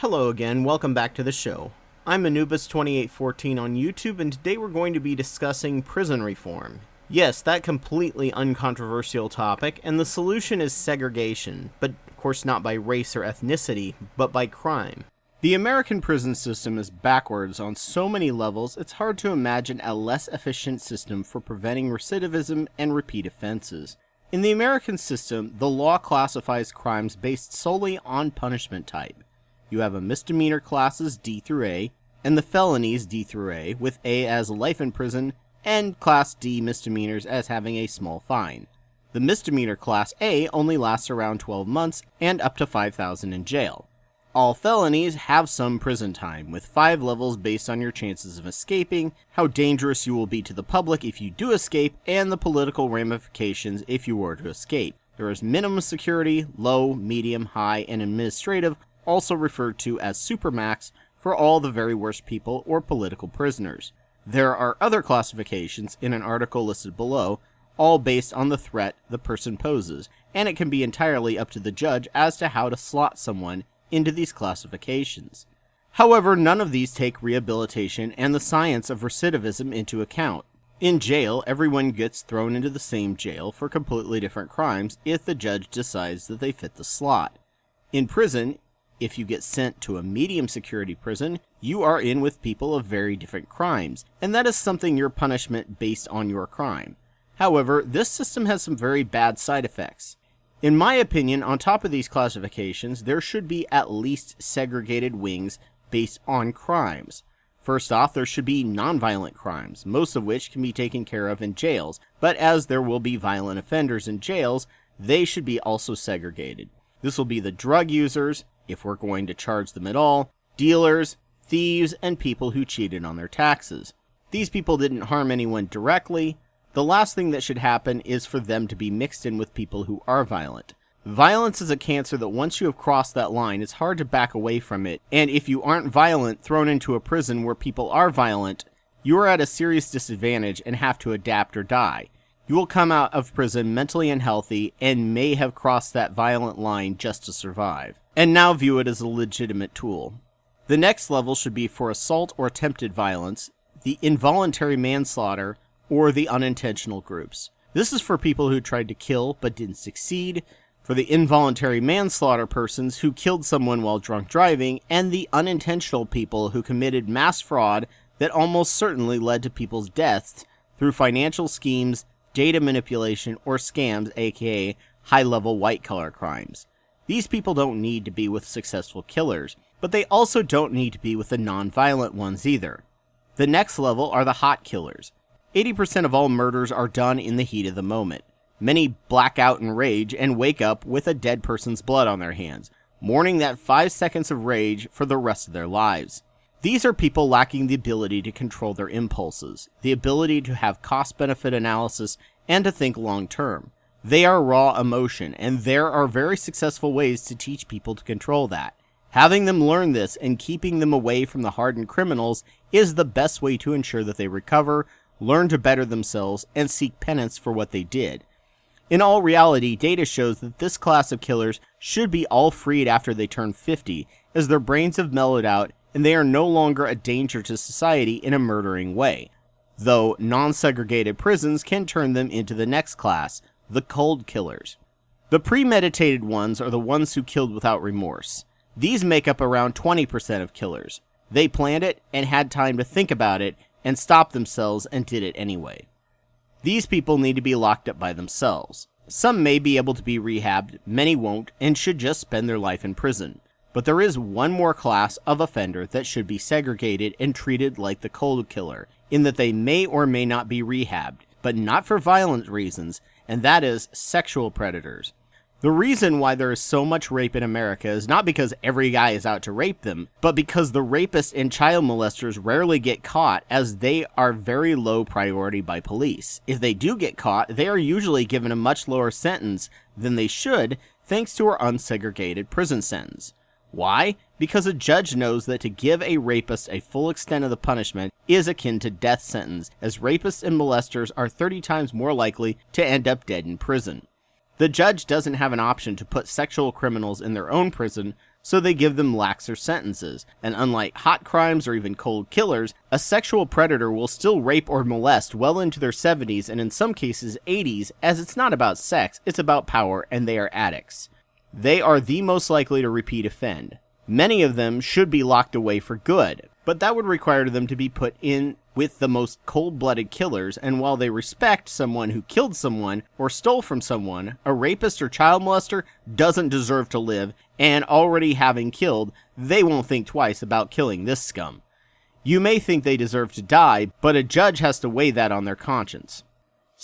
Hello again, welcome back to the show. I'm Anubis 2814 on YouTube, and today we're going to be discussing prison reform. Yes, that completely uncontroversial topic, and the solution is segregation, but of course not by race or ethnicity, but by crime. The American prison system is backwards on so many levels, it's hard to imagine a less efficient system for preventing recidivism and repeat offenses. In the American system, the law classifies crimes based solely on punishment type. You have a misdemeanor classes D through A, and the felonies D through A, with A as life in prison, and Class D misdemeanors as having a small fine. The misdemeanor Class A only lasts around 12 months, and up to $5,000 in jail. All felonies have some prison time, with 5 levels based on your chances of escaping, how dangerous you will be to the public if you do escape, and the political ramifications if you were to escape. There is minimum security, low, medium, high, and administrative, also referred to as supermax, for all the very worst people or political prisoners. There are other classifications in an article listed below, all based on the threat the person poses, and it can be entirely up to the judge as to how to slot someone into these classifications. However, none of these take rehabilitation and the science of recidivism into account. In jail, everyone gets thrown into the same jail for completely different crimes if the judge decides that they fit the slot. In prison, if you get sent to a medium security prison, you are in with people of very different crimes, and that is something your punishment based on your crime. However, this system has some very bad side effects. In my opinion, on top of these classifications, there should be at least segregated wings based on crimes. First off, there should be nonviolent crimes, most of which can be taken care of in jails, but as there will be violent offenders in jails, they should be also segregated. This will be the drug users, if we're going to charge them at all, dealers, thieves, and people who cheated on their taxes. These people didn't harm anyone directly. The last thing that should happen is for them to be mixed in with people who are violent. Violence is a cancer that once you have crossed that line, it's hard to back away from it, and if you aren't violent, thrown into a prison where people are violent, you are at a serious disadvantage and have to adapt or die. You will come out of prison mentally unhealthy and may have crossed that violent line just to survive, and now view it as a legitimate tool. The next level should be for assault or attempted violence, the involuntary manslaughter, or the unintentional groups. This is for people who tried to kill but didn't succeed, for the involuntary manslaughter persons who killed someone while drunk driving, and the unintentional people who committed mass fraud that almost certainly led to people's deaths through financial schemes, data manipulation, or scams, aka high-level white-collar crimes. These people don't need to be with successful killers, but they also don't need to be with the non-violent ones either. The next level are the hot killers. 80% of all murders are done in the heat of the moment. Many black out in rage and wake up with a dead person's blood on their hands, mourning that 5 seconds of rage for the rest of their lives. These are people lacking the ability to control their impulses, the ability to have cost-benefit analysis, and to think long-term. They are raw emotion, and there are very successful ways to teach people to control that. Having them learn this and keeping them away from the hardened criminals is the best way to ensure that they recover, learn to better themselves, and seek penance for what they did. In all reality, data shows that this class of killers should be all freed after they turn 50, as their brains have mellowed out and they are no longer a danger to society in a murdering way, though non-segregated prisons can turn them into the next class, the cold killers. The premeditated ones are the ones who killed without remorse. These make up around 20% of killers. They planned it and had time to think about it and stop themselves and did it anyway. These people need to be locked up by themselves. Some may be able to be rehabbed, many won't, and should just spend their life in prison. But there is one more class of offender that should be segregated and treated like the cold killer, in that they may or may not be rehabbed, but not for violent reasons, and that is sexual predators. The reason why there is so much rape in America is not because every guy is out to rape them, but because the rapists and child molesters rarely get caught, as they are very low priority by police. If they do get caught, they are usually given a much lower sentence than they should, thanks to our unsegregated prison sentence. Why? Because a judge knows that to give a rapist a full extent of the punishment is akin to death sentence, as rapists and molesters are 30 times more likely to end up dead in prison. The judge doesn't have an option to put sexual criminals in their own prison, so they give them laxer sentences. And unlike hot crimes or even cold killers, a sexual predator will still rape or molest well into their 70s and in some cases 80s, as it's not about sex, it's about power, and they are addicts. They are the most likely to repeat offend. Many of them should be locked away for good, but that would require them to be put in with the most cold-blooded killers, and while they respect someone who killed someone or stole from someone, a rapist or child molester doesn't deserve to live, and already having killed, they won't think twice about killing this scum. You may think they deserve to die, but a judge has to weigh that on their conscience.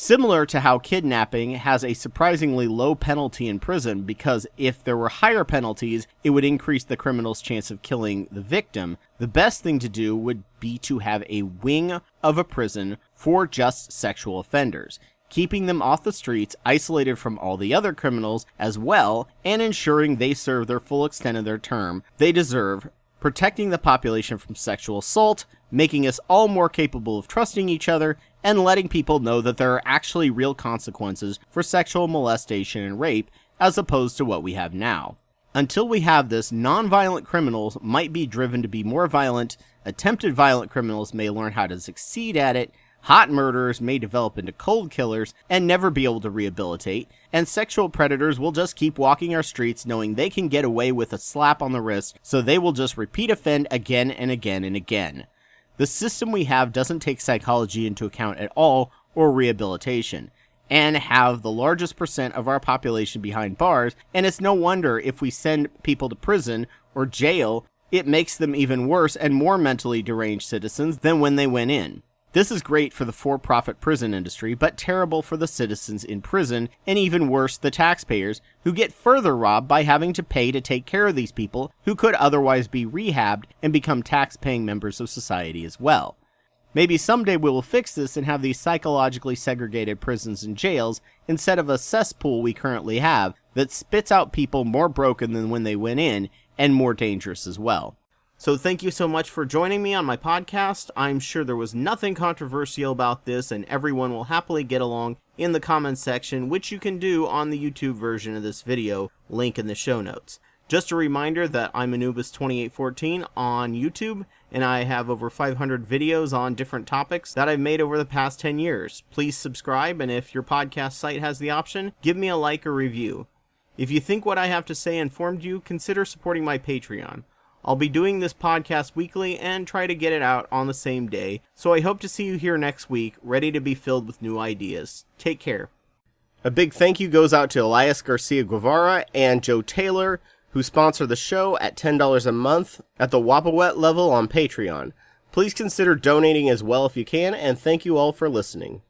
Similar to how kidnapping has a surprisingly low penalty in prison, because if there were higher penalties, it would increase the criminal's chance of killing the victim, the best thing to do would be to have a wing of a prison for just sexual offenders, keeping them off the streets, isolated from all the other criminals as well, and ensuring they serve their full extent of their term they deserve, protecting the population from sexual assault, making us all more capable of trusting each other, and letting people know that there are actually real consequences for sexual molestation and rape, as opposed to what we have now. Until we have this, non-violent criminals might be driven to be more violent, attempted violent criminals may learn how to succeed at it, hot murderers may develop into cold killers and never be able to rehabilitate, and sexual predators will just keep walking our streets knowing they can get away with a slap on the wrist, so they will just repeat offend again and again and again. The system we have doesn't take psychology into account at all, or rehabilitation, and have the largest percent of our population behind bars, and it's no wonder if we send people to prison or jail, it makes them even worse and more mentally deranged citizens than when they went in. This is great for the for-profit prison industry, but terrible for the citizens in prison, and even worse, the taxpayers, who get further robbed by having to pay to take care of these people who could otherwise be rehabbed and become tax-paying members of society as well. Maybe someday we will fix this and have these psychologically segregated prisons and jails instead of a cesspool we currently have that spits out people more broken than when they went in, and more dangerous as well. So thank you so much for joining me on my podcast. I'm sure there was nothing controversial about this, and everyone will happily get along in the comments section, which you can do on the YouTube version of this video, link in the show notes. Just a reminder that I'm Anubis 2814 on YouTube, and I have over 500 videos on different topics that I've made over the past 10 years. Please subscribe, and if your podcast site has the option, give me a like or review. If you think what I have to say informed you, consider supporting my Patreon. I'll be doing this podcast weekly and try to get it out on the same day, so I hope to see you here next week, ready to be filled with new ideas. Take care. A big thank you goes out to Elias Garcia Guevara and Joe Taylor, who sponsor the show at $10 a month at the Wapawet level on Patreon. Please consider donating as well if you can, and thank you all for listening.